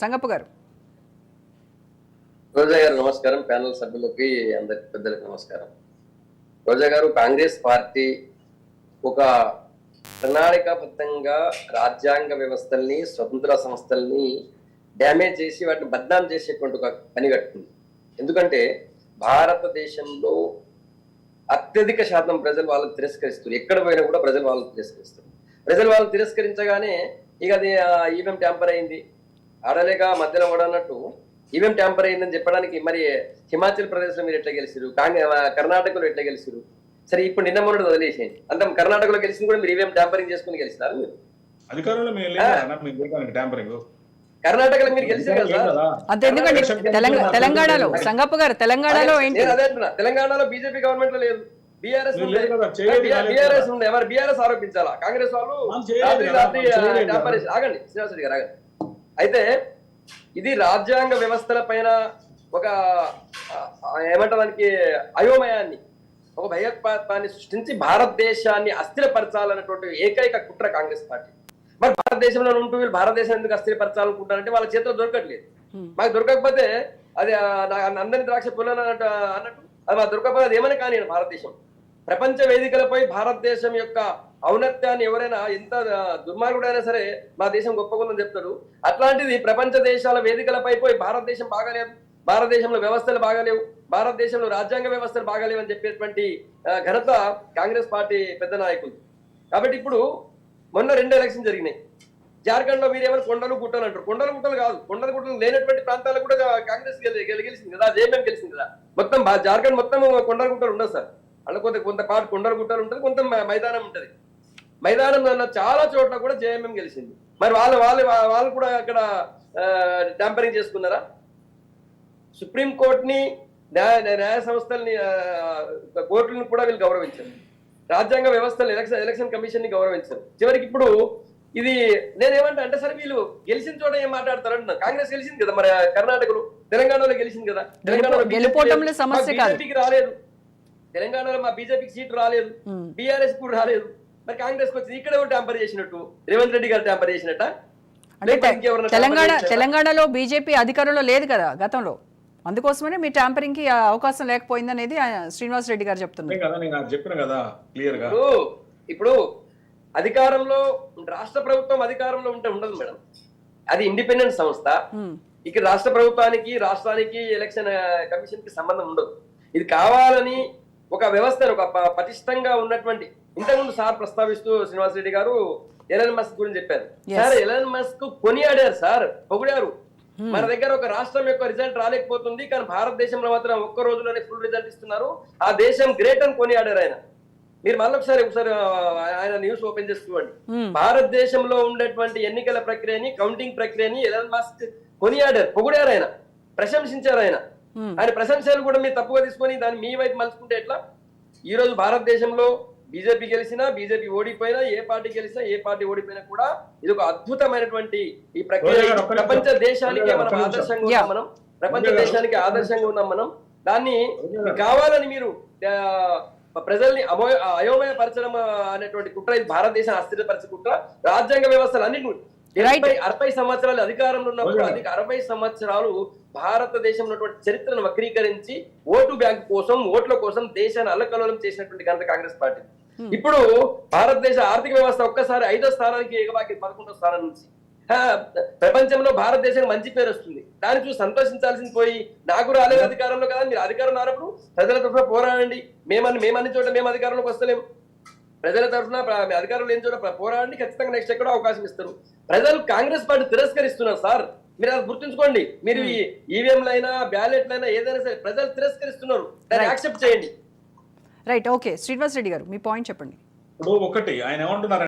సంగప్ప గారు. రోజా గారు నమస్కారం. ప్యానల్ సభ్యులకి అందరికి పెద్దలకు నమస్కారం. రోజా గారు, కాంగ్రెస్ పార్టీ ఒక ప్రణాళికాబద్ధంగా రాజ్యాంగ వ్యవస్థల్ని, స్వతంత్ర సంస్థల్ని డ్యామేజ్ చేసి వాటిని బద్నాం చేసేటువంటి ఒక పని కట్టుకుంది. ఎందుకంటే భారతదేశంలో అత్యధిక శాతం ప్రజలు వాళ్ళని తిరస్కరిస్తారు. ఎక్కడ పోయినా కూడా ప్రజలు వాళ్ళని తిరస్కరిస్తారు. ప్రజలు వాళ్ళని తిరస్కరించగానే ఇక అది ఈవీఎం ట్యాంపర్ అయింది, ఆడలేక మధ్యలో కూడా అన్నట్టు ఈవీఎం ట్యాంపర్ అయిందని చెప్పడానికి మరి హిమాచల్ ప్రదేశ్ లో మీరు ఎట్లా గెలిచారు, కర్ణాటకలో ఎట్లా గెలిచారు? సరే, ఇప్పుడు నిన్న మొన్నటి వదిలేసేయండి. అంత కర్ణాటకలో గెలిచింది కూడా మీరు ఈవీఎం ట్యాంపరింగ్ చేసుకుని గెలిచినారు. మీరు అధికారంలో కర్ణాటకలో మీరు గెలిచారు కదా. అంతే. ఎందుకంటే తెలంగాణలో సంగప్ప గారు, తెలంగాణలో ఏంటి, అదే అంటున్నా, తెలంగాణలో బీజేపీ గవర్నమెంట్ లో లేదు, బీఆర్ఎస్ ఉండే. ఎవరు బీఆర్ఎస్ ఆరోపించాలా? కాంగ్రెస్ వాళ్ళు రాత్రి ట్యాంపర్ చేసి. ఆగండి శ్రీనివాస్ రెడ్డి గారు, ఆగండి. అయితే ఇది రాజ్యాంగ వ్యవస్థల పైన ఒక ఏమంటానికి అయోమయాన్ని, ఒక భయోత్పాతాన్ని సృష్టించి భారతదేశాన్ని అస్థిరపరచాలన్నటువంటి ఏకైక కుట్ర కాంగ్రెస్ పార్టీ. మరి భారతదేశంలో ఉంటూ వీళ్ళు భారతదేశం ఎందుకు అస్థిరపరచాలనుకుంటారంటే వాళ్ళ చేతిలో దొరకట్లేదు. మాకు దొరకకపోతే అది అందరి ద్రాక్ష పుల్లన అన్నట్టు అది మాకు దొరకకపోతే అది ఏమని కానీ భారతదేశం ప్రపంచ వేదికలపై భారతదేశం యొక్క ఔన్నత్యాన్ని ఎవరైనా ఎంత దుర్మార్గుడైనా సరే మా దేశం గొప్పగుందని చెప్తాడు. అట్లాంటిది ప్రపంచ దేశాల వేదికలపై పోయి భారతదేశం బాగాలేదు, భారతదేశంలో వ్యవస్థలు బాగాలేవు, భారతదేశంలో రాజ్యాంగ వ్యవస్థలు బాగాలేవు అని చెప్పేటువంటి ఘనత కాంగ్రెస్ పార్టీ పెద్ద నాయకులు. కాబట్టి ఇప్పుడు మొన్న 2 ఎలక్షన్ జరిగినాయి. జార్ఖండ్ లో మీరు ఏమైనా కొండలు గుట్టలు అంటారు. కొండలు గుట్టలు కాదు, కొండలు గుట్టలు లేనటువంటి ప్రాంతాలకు కూడా కాంగ్రెస్ గెలిచింది కదా, జేఎంఎం గెలిచింది కదా. మొత్తం జార్ఖండ్ మొత్తం కొండలు గుట్టలు ఉండదు సార్. అలా కొంత పాటు కొండలు గుట్టలు ఉంటుంది, కొంత మైదానం ఉంటుంది. మైదానం ఉన్న చాలా చోట్ల కూడా జేఎంఎం గెలిచింది. మరి వాళ్ళు కూడా అక్కడ ట్యాంపరింగ్ చేసుకున్నారా? సుప్రీంకోర్టుని, న్యాయ సంస్థల్ని, కోర్టులను కూడా వీళ్ళు గౌరవించారు. రాజ్యాంగ వ్యవస్థలు, ఎలక్షన్ కమిషన్ ని గౌరవించారు. చివరికి ఇప్పుడు ఇది నేనేమంటా అంటే, సరే వీళ్ళు గెలిచిన చోట ఏం మాట్లాడతారు అంటున్నారు. కాంగ్రెస్ గెలిచింది కదా, మరి కర్ణాటకలో, తెలంగాణలో గెలిచింది కదా. తెలంగాణలో బీజేపీకి రాలేదు, తెలంగాణలో మా బీజేపీకి సీటు రాలేదు, బీఆర్ఎస్ కూడా రాలేదు. మరి కాంగ్రెస్ వచ్చింది. ఇక్కడ ఎవరు ట్యాంపర్ చేసినట్టు? రేవంత్ రెడ్డి గారు ట్యాంపర్ చేసినట్ట? తెలంగాణలో బీజేపీ అధికారంలో లేదు కదా గతంలో, అందుకోసమనే మీ ట్యాంపరింగ్ కి అవకాశం లేకపోయింది అనేది శ్రీనివాస్ రెడ్డి గారు చెప్తున్నారు. ఇప్పుడు అధికారంలో రాష్ట్ర ప్రభుత్వం అధికారంలో ఉంటే ఉండదు మేడం, అది ఇండిపెండెంట్ సంస్థ. ఇక్కడ రాష్ట్ర ప్రభుత్వానికి, రాష్ట్రానికి, ఎలక్షన్ కమిషన్ కి సంబంధం ఉండదు. ఇది కావాలని ఒక వ్యవస్థను, ఒక పటిష్టంగా ఉన్నటువంటి, ఇంతకుముందు సార్ ప్రస్తావిస్తూ శ్రీనివాస్ రెడ్డి గారు ఎలన్ మస్క్ గురించి చెప్పారు. సార్, ఎలన్ మస్క్ కొనియాడారు సార్, పొగిడారు. మన దగ్గర ఒక రాష్ట్రం యొక్క రిజల్ట్ రాలేకపోతుంది, కానీ భారతదేశంలో మాత్రం ఒక్క రోజులోనే ఫుల్ రిజల్ట్ ఇస్తున్నారు, ఆ దేశం గ్రేట్ అని కొనియాడారు ఆయన. మీరు మళ్ళీ ఒకసారి ఆయన న్యూస్ ఓపెన్ చేసి చూడండి. భారతదేశంలో ఉండేటువంటి ఎన్నికల ప్రక్రియని, కౌంటింగ్ ప్రక్రియని ఎలన్ మస్క్ కొనియాడారు, పొగిడారు, ఆయన ప్రశంసించారు. ఆయన ప్రశంసలు కూడా మీరు తప్పుగా తీసుకొని దాన్ని మీ వైపు మలుచుకుంటే ఎట్లా? ఈ రోజు భారతదేశంలో బీజేపీ గెలిచినా, బీజేపీ ఓడిపోయినా, ఏ పార్టీ గెలిచినా, ఏ పార్టీ ఓడిపోయినా కూడా ఇది ఒక అద్భుతమైనటువంటి ఈ ప్రక్రియ. ప్రపంచ దేశానికి మనం ఆదర్శంగా ఉన్నాం, మనం ప్రపంచ దేశానికి ఆదర్శంగా ఉన్నాం మనం. దాన్ని కావాలని మీరు ప్రజల్ని అయోమయపరచడం అనేటువంటి కుట్ర, ఇది భారతదేశం అస్థిరపరిచే కుట్ర. రాజ్యాంగ వ్యవస్థలు అన్నింటి 60 సంవత్సరాలు అధికారంలో ఉన్నప్పుడు 60 సంవత్సరాలు భారతదేశంలో చరిత్రను వక్రీకరించి ఓటు బ్యాంక్ కోసం, ఓట్ల కోసం దేశాన్ని అల్లకల్లోలం చేసినటువంటి ఘనత కాంగ్రెస్ పార్టీ. ఇప్పుడు భారతదేశ ఆర్థిక వ్యవస్థ ఒక్కసారి 5వ స్థానానికి ఎగబాకి 11వ స్థానం నుంచి ప్రపంచంలో భారతదేశానికి మంచి పేరు వస్తుంది. దాన్ని చూసి సంతోషించాల్సింది పోయి నాకు రాలేదు అధికారంలో కదా, మీరు అధికారం రానప్పుడు ప్రజల తరఫున పోరాడండి. మేమన్ని చోట మేము అధికారంలోకి వస్తలేము. ప్రజల తరఫున అధికారం లేని చోట పోరాడండి, ఖచ్చితంగా నెక్స్ట్ ఎక్కడో అవకాశం ఇస్తారు. ప్రజలు కాంగ్రెస్ పార్టీ తిరస్కరిస్తున్నారు సార్, మీరు అది గుర్తుంచుకోండి. మీరు ఈవీఎంలైనా, బ్యాలెట్లైనా, ఏదైనా సరే ప్రజలు తిరస్కరిస్తున్నారు, దాన్ని యాక్సెప్ట్ చేయండి. Right, okay. శ్రీనివాస్ రెడ్డి గారు మీ పాయింట్ చెప్పండి. ఇప్పుడు ఒకటి ఆయన ఏమంటున్నారు